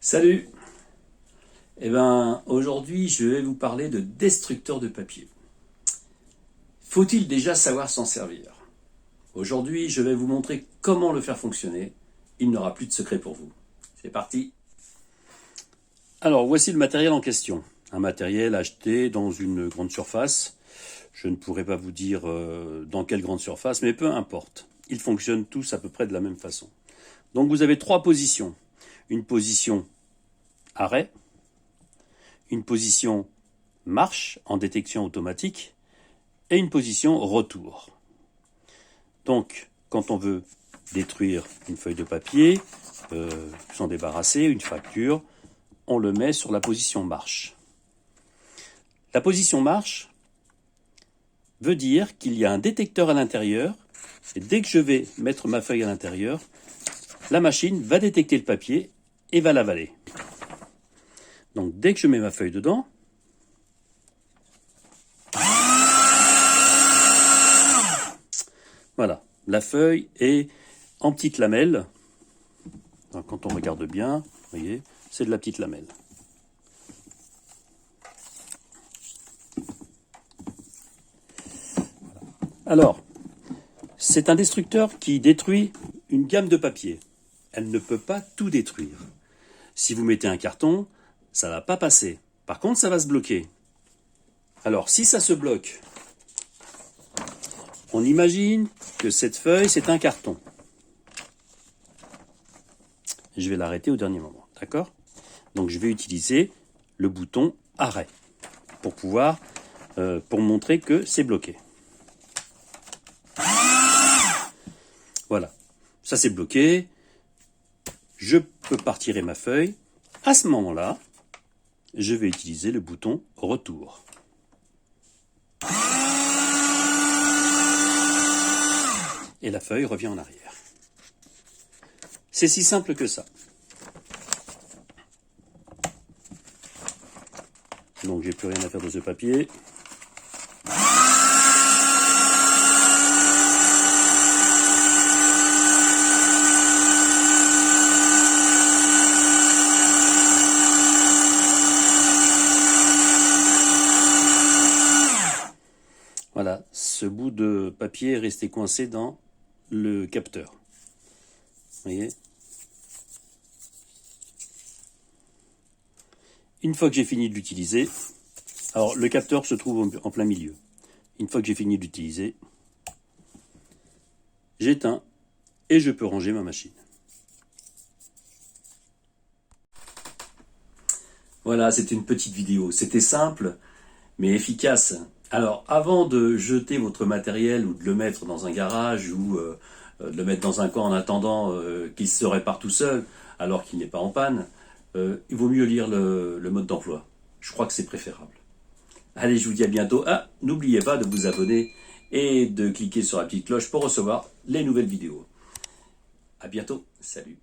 Salut! Aujourd'hui, je vais vous parler de destructeurs de papier. Faut-il déjà savoir s'en servir? Aujourd'hui, je vais vous montrer comment le faire fonctionner. Il n'aura plus de secret pour vous. C'est parti! Alors, voici le matériel en question. Un matériel acheté dans une grande surface. Je ne pourrais pas vous dire dans quelle grande surface, mais peu importe. Ils fonctionnent tous à peu près de la même façon. Donc, vous avez trois positions. Une position arrêt, une position marche en détection automatique et une position retour. Donc, quand on veut détruire une feuille de papier, s'en débarrasser, une facture, on le met sur la position marche. La position marche veut dire qu'il y a un détecteur à l'intérieur et dès que je vais mettre ma feuille à l'intérieur, la machine va détecter le papier et va l'avaler. Donc dès que je mets ma feuille dedans, voilà, la feuille est en petite lamelle. Donc, quand on regarde bien, vous voyez, c'est de la petite lamelle. Alors, c'est un destructeur qui détruit une gamme de papier. Elle ne peut pas tout détruire. Si vous mettez un carton, ça ne va pas passer. Par contre, ça va se bloquer. Alors, si ça se bloque, on imagine que cette feuille, c'est un carton. Je vais l'arrêter au dernier moment, d'accord? Donc, je vais utiliser le bouton arrêt pour montrer que c'est bloqué. Voilà, ça c'est bloqué. Je peux retirer ma feuille. À ce moment-là, je vais utiliser le bouton retour. Et la feuille revient en arrière. C'est si simple que ça. Donc j'ai plus rien à faire de ce papier. Voilà, ce bout de papier est resté coincé dans le capteur. Vous voyez? Une fois que j'ai fini de l'utiliser, alors le capteur se trouve en plein milieu. Une fois que j'ai fini de l'utiliser, j'éteins et je peux ranger ma machine. Voilà, c'était une petite vidéo. C'était simple, mais efficace. Alors, avant de jeter votre matériel ou de le mettre dans un garage ou de le mettre dans un coin en attendant qu'il se répare tout seul, alors qu'il n'est pas en panne, il vaut mieux lire le mode d'emploi. Je crois que c'est préférable. Allez, je vous dis à bientôt. Ah, n'oubliez pas de vous abonner et de cliquer sur la petite cloche pour recevoir les nouvelles vidéos. À bientôt. Salut.